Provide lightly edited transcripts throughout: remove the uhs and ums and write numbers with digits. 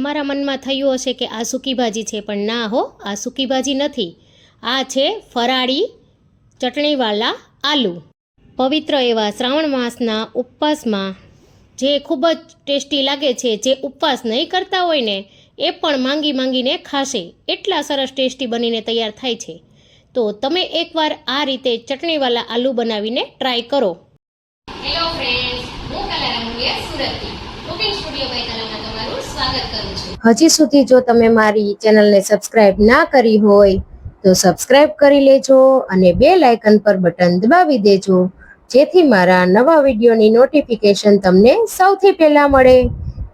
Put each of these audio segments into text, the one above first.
તમારા મનમાં થયું હશે કે આ સૂકી ભાજી છે, પણ ના હો, આ સૂકી ભાજી નથી. આ છે ફરાળી ચટણીવાળા આલુ. પવિત્ર એવા શ્રાવણ માસના ઉપવાસમાં જે ખૂબ જ ટેસ્ટી લાગે છે, જે ઉપવાસ નહીં કરતા હોય ને એ પણ માંગીને ખાશે, એટલા સરસ ટેસ્ટી બનીને તૈયાર થાય છે. તો તમે એકવાર આ રીતે ચટણીવાળા આલુ બનાવીને ટ્રાય કરો. હેલો ફ્રેન્ડ્સ, હું કલારા મુંડિયા સુરતથી કુકિંગ સ્ટુડિયો બાય કલામાં તમારું સ્વાગત કરું છું. હજી સુધી જો તમે મારી ચેનલને સબસ્ક્રાઇબ ના કરી હોય તો સબસ્ક્રાઇબ કરી લેજો અને બેલ આઇકન પર બટન દબાવી દેજો, જેથી મારા નવા વિડીયોની નોટિફિકેશન તમને સૌથી પહેલા મળે.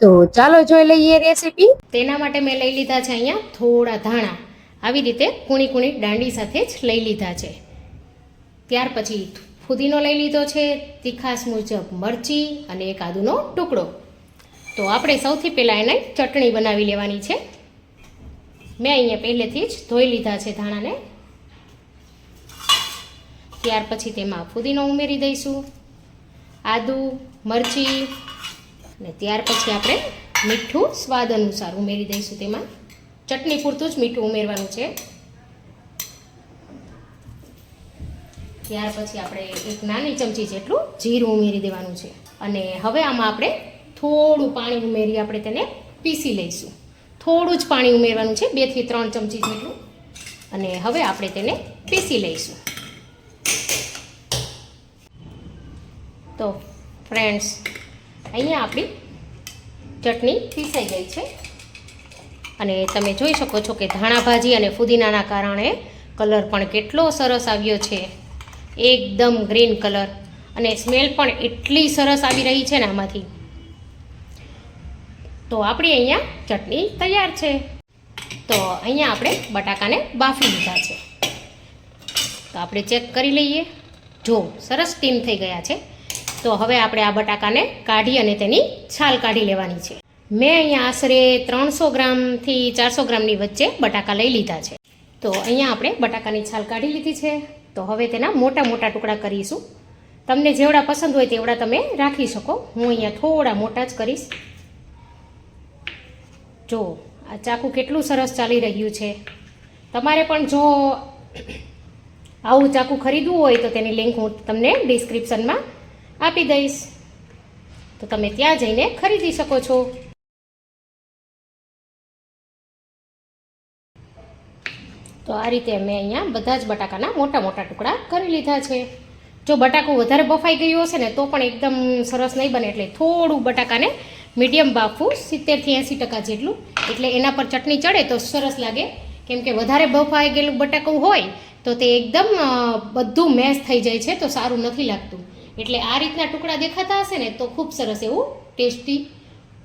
તો ચાલો જોઈ લઈએ રેસીપી. તેના માટે મેં લઈ લીધા છે અહીંયા થોડા ધાણા, આવી રીતે કૂણી દાંડી સાથે જ લઈ લીધા છે. ત્યાર પછી ફુદીનો લઈ લીધો છે, તીખાસ મુજબ મરચી અને એક આદુનો ટુકડો. તો આપણે સૌથી પહેલાં એને ચટણી બનાવી લેવાની છે. મેં અહીંયા પહેલેથી જ ધોઈ લીધા છે ધાણાને. ત્યાર પછી તેમાં ફુદીનો ઉમેરી દઈશું, આદુ, મરચી, અને ત્યાર પછી આપણે મીઠું સ્વાદ અનુસાર ઉમેરી દઈશું. તેમાં ચટણી પૂરતું જ મીઠું ઉમેરવાનું છે. ત્યાર પછી આપણે એક નાની ચમચી જેટલું જીરું ઉમેરી દેવાનું છે. અને હવે આમાં આપણે થોડું પાણી ઉમેરી આપણે તેને પીસી લઈશું. થોડું જ પાણી ઉમેરવાનું છે, 2 થી 3 ચમચી જેટલું. અને હવે આપણે તેને પીસી લઈશું. તો ફ્રેન્ડ્સ, અહીંયા આપણી ચટણી પીસાઈ ગઈ છે. અને તમે જોઈ શકો છો કે ધાણા ભાજી અને ફુદીનાના કારણે કલર પણ કેટલો સરસ આવ્યો છે, એકદમ ગ્રીન કલર. અને સ્મેલ પણ એટલી સરસ આવી રહી છે ને આમાંથી. તો આપણી અહીંયા ચટણી તૈયાર છે. તો અહીંયા આપણે બટાકાને બાફી લીધા છે. તો આપણે ચેક કરી લઈએ. જો સરસ સ્ટીમ થઈ ગયા છે. તો હવે આપણે આ બટાકાને કાઢી અને તેની છાલ કાઢી લેવાની છે. મેં અહીંયા આશરે 300 ગ્રામથી 400 ગ્રામની વચ્ચે બટાકા લઈ લીધા છે. તો અહીંયા આપણે બટાકાની છાલ કાઢી લીધી છે. તો હવે તેના મોટા ટુકડા કરીશું. તમને જેવડા પસંદ હોય તેવડા તમે રાખી શકો. હું અહીંયા થોડા મોટા જ કરીશ. જો આ ચાકુ કેટલું સરસ ચાલી રહ્યું છે. તમારે પણ જો આવું ચાકુ ખરીદવું હોય તો તેની લિંક હું તમને ડિસ્ક્રિપ્શનમાં આપી દઈશ, તો તમે ત્યાં જઈને ખરીદી શકો છો. તો આ રીતે મેં અહીંયા બધા જ બટાકાના મોટા ટુકડા કરી લીધા છે. જો બટાકું વધારે બફાઈ ગયું હશે ને તો પણ એકદમ સરસ નહીં બને, એટલે થોડું બટાકાને મીડિયમ બાફવું, 70 થી 80% જેટલું. એટલે એના પર ચટણી ચડે તો સરસ લાગે. કેમ કે વધારે બફાઈ ગયેલું બટાકું હોય તો તે એકદમ બધું મેશ થઈ જાય છે, તો સારું નથી લાગતું. એટલે આ રીતના ટુકડા દેખાતા હશે ને તો ખૂબ સરસ એવું ટેસ્ટી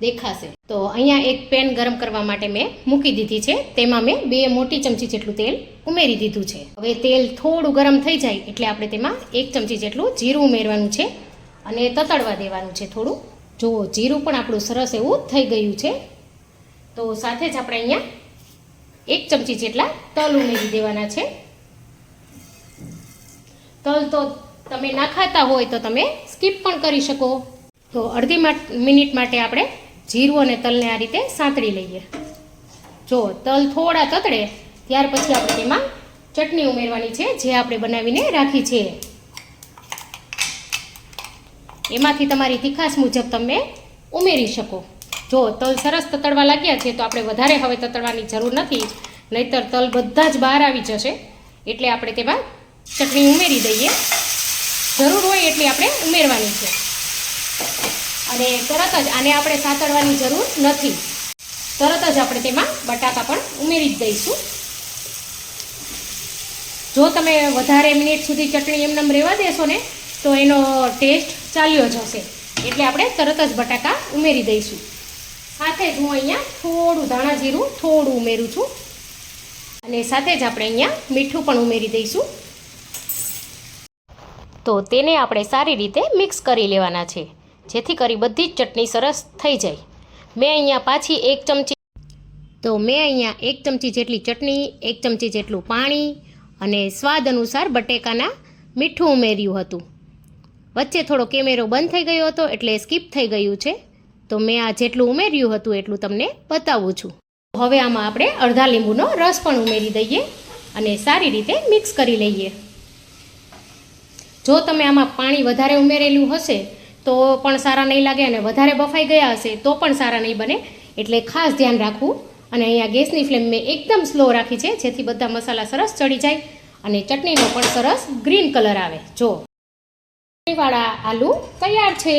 દેખાશે. તો અહીંયા એક પેન ગરમ કરવા માટે મેં મૂકી દીધી છે. તેમાં મેં 2 મોટી ચમચી જેટલું તેલ ઉમેરી દીધું છે. હવે તેલ થોડું ગરમ થઈ જાય એટલે આપણે તેમાં 1 ચમચી જેટલું જીરું ઉમેરવાનું છે અને તતડવા દેવાનું છે થોડું. જુઓ, જીરું પણ આપણું સરસ એવું થઈ ગયું છે. તો સાથે જ આપણે અહીંયા 1 ચમચી જેટલા તલ ઉમેરી દેવાના છે. તલ તો તમે ના ખાતા હોય તો તમે સ્કીપ પણ કરી શકો. તો અડધી મિનિટ માટે આપણે જીરું અને તલને આ રીતે સાંતળી લઈએ. જો તલ થોડા તતડે ત્યાર પછી આપણે તેમાં ચટણી ઉમેરવાની છે, જે આપણે બનાવીને રાખી છે. એમાંથી તમારી તીખાસ મુજબ તમે ઉમેરી શકો. જો તલ સરસ તતડવા લાગ્યા છે તો આપણે વધારે હવે તતડવાની જરૂર નથી, નહીંતર તલ બધા જ બહાર આવી જશે. એટલે આપણે તેમાં ચટણી ઉમેરી દઈએ. જરૂર હોય એટલી આપણે ઉમેરવાની છે. અને તરત જ આને આપણે સાતળવાની જરૂર નથી, તરત જ આપણે તેમાં બટાકા પણ ઉમેરી જ દઈશું. જો તમે વધારે મિનિટ સુધી ચટણી એમનેમ રહેવા દેશો ને તો એનો ટેસ્ટ ચાલ્યો જશે. એટલે આપણે તરત જ બટાકા ઉમેરી દઈશું. સાથે જ હું અહીંયા થોડું ધાણા જીરું થોડું ઉમેરું છું. અને સાથે જ આપણે અહીંયા મીઠું પણ ઉમેરી દઈશું. તો તેને આપણે સારી રીતે મિક્સ કરી લેવાના છે, જેથી કરી બધી જ ચટણી સરસ થઈ જાય. મેં અહીંયા પાછી 1 ચમચી જેટલી ચટણી, 1 ચમચી જેટલું પાણી અને સ્વાદ અનુસાર બટેકાના મીઠું ઉમેર્યું હતું. વચ્ચે થોડો કેમેરો બંધ થઈ ગયો હતો એટલે સ્કીપ થઈ ગયું છે. તો મેં આ જેટલું ઉમેર્યું હતું એટલું તમને બતાવું છું. હવે આમાં આપણે અડધા લીંબુનો રસ પણ ઉમેરી દઈએ અને સારી રીતે મિક્સ કરી લઈએ. જો તમે આમાં પાણી વધારે ઉમેરેલું હશે તો પણ સારા નહીં લાગે અને વધારે બફાઈ ગયા હશે તો પણ સારા નહીં બને, એટલે ખાસ ધ્યાન રાખવું. અને અહીંયા ગેસની ફ્લેમ મેં એકદમ સ્લો રાખી છે, જેથી બધા મસાલા સરસ ચડી જાય અને ચટણીનો પણ સરસ ગ્રીન કલર આવે. જો ચટણીવાળા આલુ તૈયાર છે.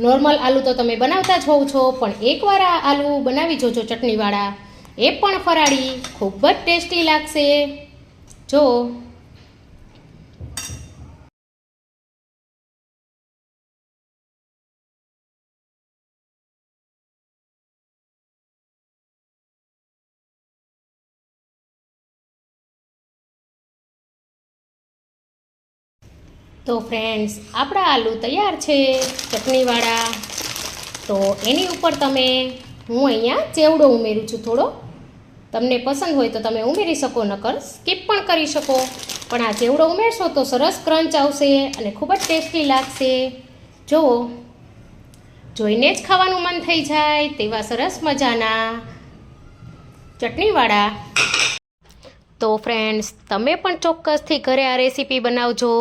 નોર્મલ આલુ તો તમે બનાવતા જ હોવ છો, પણ એકવાર આ આલુ બનાવી જોજો ચટણીવાળા, એ પણ ફરાળી, ખૂબ જ ટેસ્ટી લાગશે. જો તો ફ્રેન્ડ્સ, આપણા આલુ તૈયાર છે ચટણીવાળા. તો એની ઉપર હું અહીંયા ચેવડો ઉમેરું છું થોડો. તમને પસંદ હોય તો તમે ઉમેરી શકો, નકર સ્કીપ પણ કરી શકો. પણ આ ચેવડો ઉમેરશો તો સરસ ક્રંચ આવશે અને ખૂબ જ ટેસ્ટી લાગશે. જુઓ, જોઈને જ ખાવાનું મન થઈ જાય તેવા સરસ મજાના ચટણીવાળા. તો ફ્રેન્ડ્સ, તમે પણ ચોક્કસથી ઘરે આ રેસીપી બનાવજો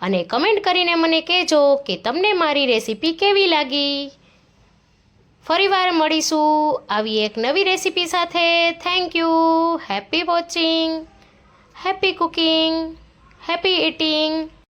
અને કમેન્ટ કરીને મને કહેજો કે તમને મારી રેસીપી કેવી લાગી. ફરીવાર મળીશું આવી એક નવી રેસીપી સાથે. Thank you. Happy watching, happy cooking, happy eating.